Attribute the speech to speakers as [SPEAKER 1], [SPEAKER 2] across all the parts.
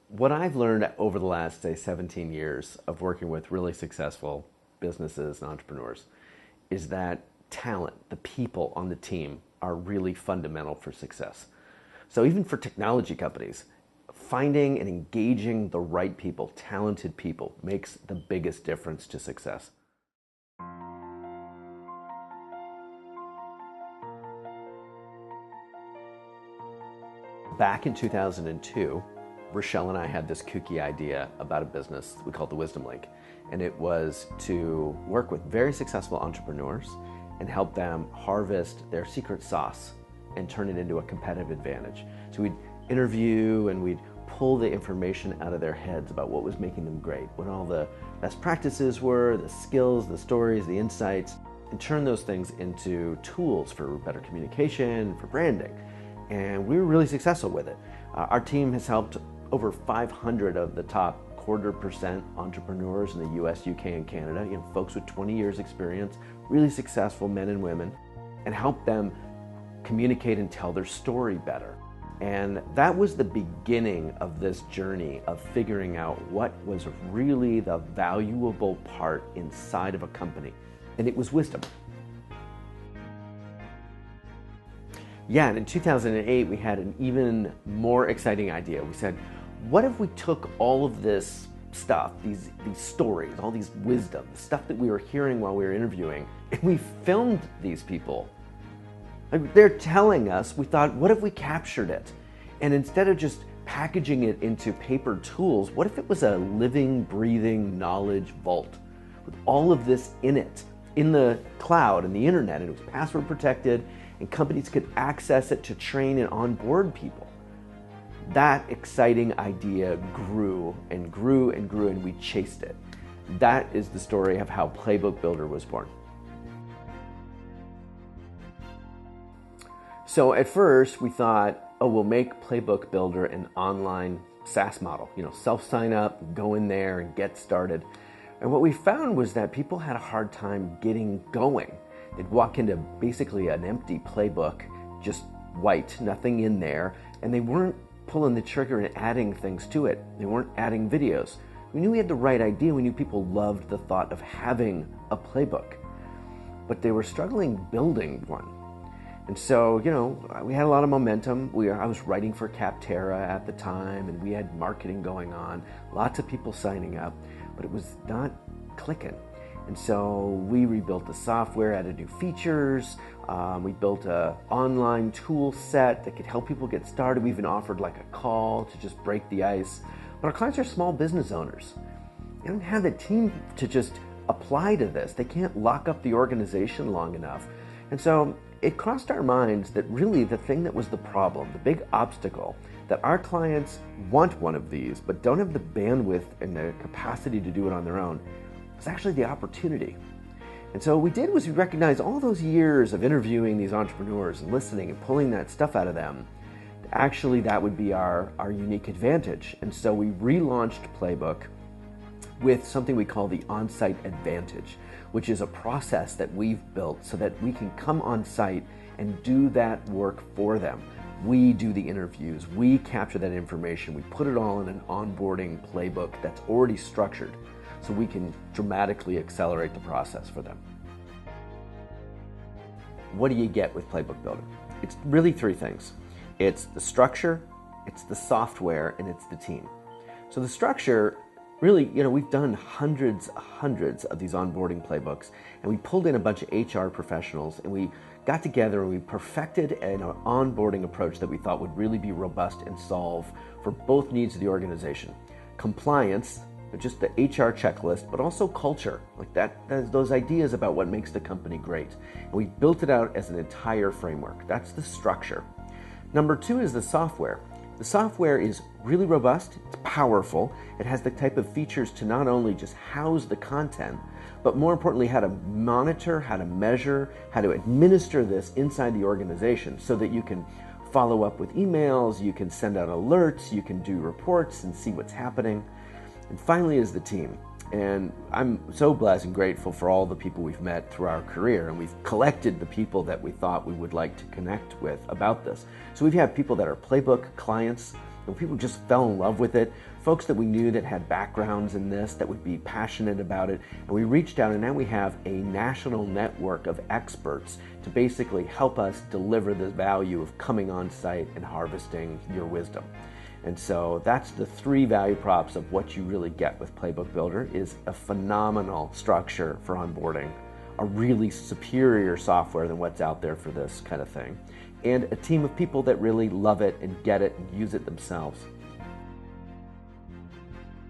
[SPEAKER 1] What I've learned over the last, say, 17 years of working with really successful businesses and entrepreneurs is that talent, the people on the team, are really fundamental for success. So even for technology companies, finding and engaging the right people, talented people, makes the biggest difference to success. Back in 2002, Rochelle and I had this kooky idea about a business we called the Wisdom Link. And it was to work with very successful entrepreneurs and help them harvest their secret sauce and turn it into a competitive advantage. So we'd interview and we'd pull the information out of their heads about what was making them great, what all the best practices were, the skills, the stories, the insights, and turn those things into tools for better communication, for branding. And we were really successful with it. Our team has helped over 500 of the top 0.25% entrepreneurs in the US, UK, and Canada, folks with 20 years experience, really successful men and women, and help them communicate and tell their story better. And that was the beginning of this journey of figuring out what was really the valuable part inside of a company. And it was wisdom. Yeah, and in 2008, we had an even more exciting idea. We said, what if we took all of this stuff, these stories, all these wisdom, the stuff that we were hearing while we were interviewing, and we filmed these people? Like, they're telling us, we thought, what if we captured it? And instead of just packaging it into paper tools, what if it was a living, breathing knowledge vault with all of this in it, in the cloud and the internet, and it was password protected, and companies could access it to train and onboard people. That exciting idea grew and grew and grew, and we chased it. That is the story of how PlaybookBuilder was born. So at first we thought, oh, we'll make PlaybookBuilder an online SaaS model. Self-sign up, go in there and get started. And what we found was that people had a hard time getting going. They'd walk into basically an empty playbook, just white, nothing in there, and they weren't pulling the trigger and adding things to it. They weren't adding videos. We knew we had the right idea. We knew people loved the thought of having a playbook, but they were struggling building one. And so, we had a lot of momentum. I was writing for Capterra at the time, and we had marketing going on, lots of people signing up, but it was not clicking. And so we rebuilt the software, added new features. We built an online tool set that could help people get started. We even offered like a call to just break the ice. But our clients are small business owners. They don't have the team to just apply to this. They can't lock up the organization long enough. And so it crossed our minds that really the thing that was the problem, the big obstacle, that our clients want one of these but don't have the bandwidth and the capacity to do it on their own, was actually the opportunity. And so what we did was we recognized all those years of interviewing these entrepreneurs and listening and pulling that stuff out of them. Actually, that would be our unique advantage. And so we relaunched Playbook with something we call the on-site advantage, which is a process that we've built so that we can come on site and do that work for them. We do the interviews, we capture that information, we put it all in an onboarding playbook that's already structured, so we can dramatically accelerate the process for them. What do you get with PlaybookBuilder? It's really three things. It's the structure, it's the software, and it's the team. So the structure, really, we've done hundreds of these onboarding playbooks, and we pulled in a bunch of HR professionals, and we got together and we perfected an onboarding approach that we thought would really be robust and solve for both needs of the organization. Compliance, just the HR checklist, but also culture, like those ideas about what makes the company great. And we built it out as an entire framework. That's the structure. Number two is the software. The software is really robust, it's powerful, it has the type of features to not only just house the content, but more importantly, how to monitor, how to measure, how to administer this inside the organization so that you can follow up with emails, you can send out alerts, you can do reports and see what's happening. And finally is the team. And I'm so blessed and grateful for all the people we've met through our career, and we've collected the people that we thought we would like to connect with about this. So we've had people that are Playbook clients, and people just fell in love with it. Folks that we knew that had backgrounds in this, that would be passionate about it. And we reached out, and now we have a national network of experts to basically help us deliver the value of coming on site and harvesting your wisdom. And so that's the 3 value props of what you really get with PlaybookBuilder: is a phenomenal structure for onboarding, a really superior software than what's out there for this kind of thing, and a team of people that really love it and get it and use it themselves.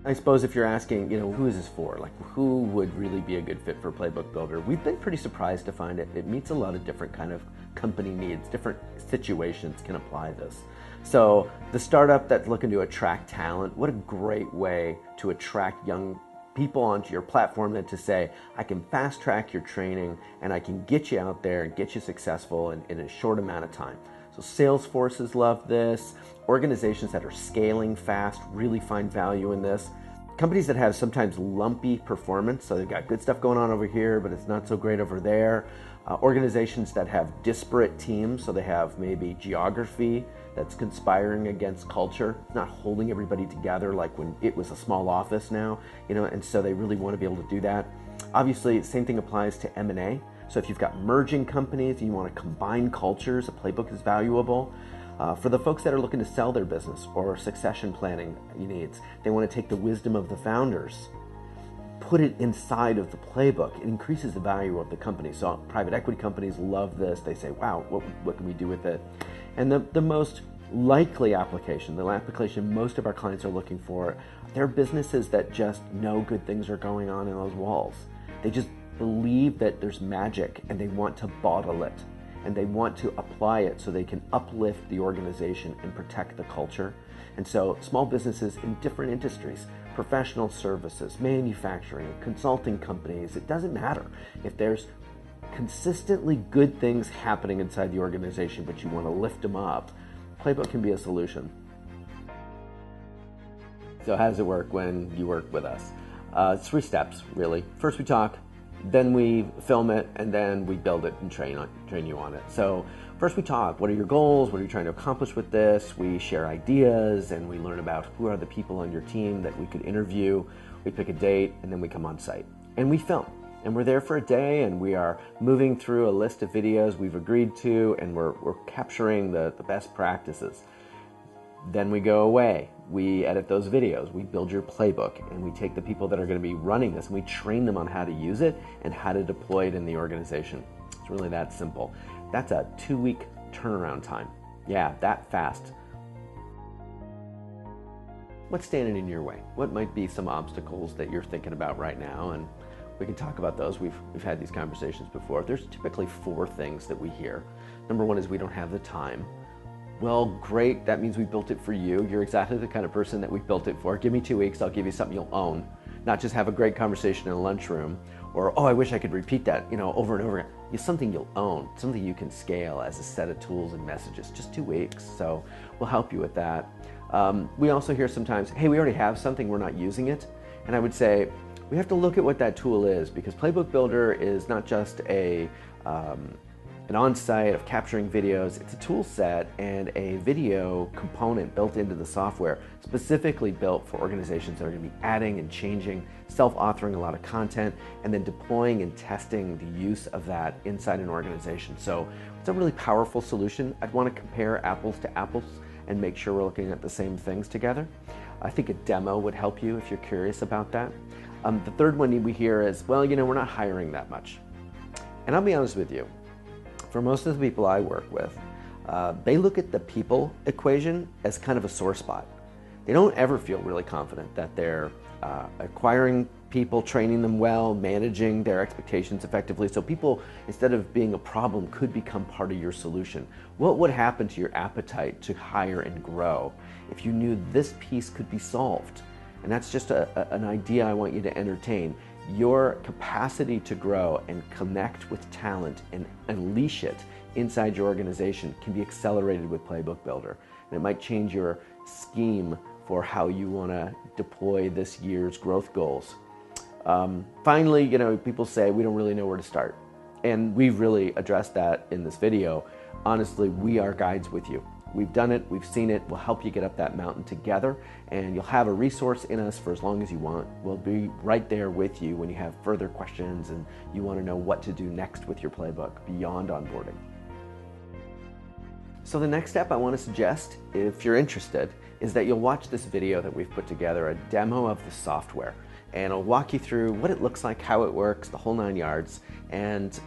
[SPEAKER 1] I suppose if you're asking, who is this for? Like, who would really be a good fit for PlaybookBuilder? We've been pretty surprised to find it meets a lot of different kind of company needs. Different situations can apply this. So the startup that's looking to attract talent, what a great way to attract young people onto your platform than to say, I can fast track your training and I can get you out there and get you successful in a short amount of time. So Salesforces love this. Organizations that are scaling fast really find value in this. Companies that have sometimes lumpy performance, so they've got good stuff going on over here, but it's not so great over there. Organizations that have disparate teams, so they have maybe geography that's conspiring against culture, not holding everybody together like when it was a small office now, and so they really want to be able to do that. Obviously, the same thing applies to M&A. So if you've got merging companies and you want to combine cultures, a playbook is valuable. For the folks that are looking to sell their business or succession planning needs, they want to take the wisdom of the founders, put it inside of the playbook. It increases the value of the company. So private equity companies love this. They say, wow, what can we do with it? And the most likely application, the application most of our clients are looking for, they're businesses that just know good things are going on in those walls. They just believe that there's magic and they want to bottle it. And they want to apply it so they can uplift the organization and protect the culture. And so small businesses in different industries, professional services, manufacturing, consulting companies, it doesn't matter. If there's consistently good things happening inside the organization, but you want to lift them up, Playbook can be a solution. So how does it work when you work with us? It's 3 steps, really. First we talk, then we film it, and then we build it and train you on it. So first we talk, what are your goals? What are you trying to accomplish with this? We share ideas and we learn about who are the people on your team that we could interview. We pick a date and then we come on site and we film. And we're there for a day and we are moving through a list of videos we've agreed to, and we're capturing the best practices. Then we go away, we edit those videos, we build your playbook, and we take the people that are going to be running this and we train them on how to use it and how to deploy it in the organization. It's really that simple. That's a 2-week turnaround time. Yeah, that fast. What's standing in your way? What might be some obstacles that you're thinking about right now? And we can talk about those. We've had these conversations before. There's typically 4 things that we hear. Number 1 is we don't have the time. Well, great, that means we built it for you. You're exactly the kind of person that we built it for. Give me 2 weeks, I'll give you something you'll own. Not just have a great conversation in a lunchroom, or, oh, I wish I could repeat that, over and over again. It's something you'll own, something you can scale as a set of tools and messages. Just 2 weeks, so we'll help you with that. We also hear sometimes, hey, we already have something, we're not using it. And I would say, we have to look at what that tool is, because PlaybookBuilder is not just an on-site of capturing videos. It's a tool set and a video component built into the software, specifically built for organizations that are going to be adding and changing, self-authoring a lot of content, and then deploying and testing the use of that inside an organization. So it's a really powerful solution. I'd want to compare apples to apples and make sure we're looking at the same things together. I think a demo would help you if you're curious about that. The third one we hear is, well, we're not hiring that much. And I'll be honest with you, for most of the people I work with, they look at the people equation as kind of a sore spot. They don't ever feel really confident that they're acquiring people, training them well, managing their expectations effectively. So people, instead of being a problem, could become part of your solution. What would happen to your appetite to hire and grow if you knew this piece could be solved? And that's just an idea I want you to entertain. Your capacity to grow and connect with talent and unleash it inside your organization can be accelerated with PlaybookBuilder. And it might change your scheme for how you want to deploy this year's growth goals. Finally, people say we don't really know where to start. And we've really addressed that in this video. Honestly, we are guides with you. We've done it, we've seen it, we'll help you get up that mountain together, and you'll have a resource in us for as long as you want. We'll be right there with you when you have further questions and you want to know what to do next with your playbook beyond onboarding. So the next step I want to suggest, if you're interested, is that you'll watch this video that we've put together, a demo of the software. And I'll walk you through what it looks like, how it works, the whole 9 yards, and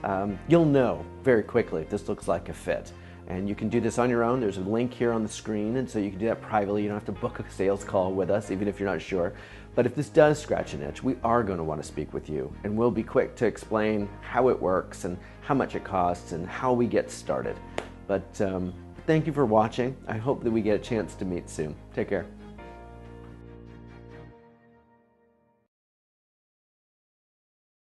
[SPEAKER 1] you'll know very quickly if this looks like a fit. And you can do this on your own. There's a link here on the screen, and so you can do that privately. You don't have to book a sales call with us, even if you're not sure. But if this does scratch an itch, we are going to want to speak with you, and we'll be quick to explain how it works and how much it costs and how we get started. But thank you for watching. I hope that we get a chance to meet soon. Take care.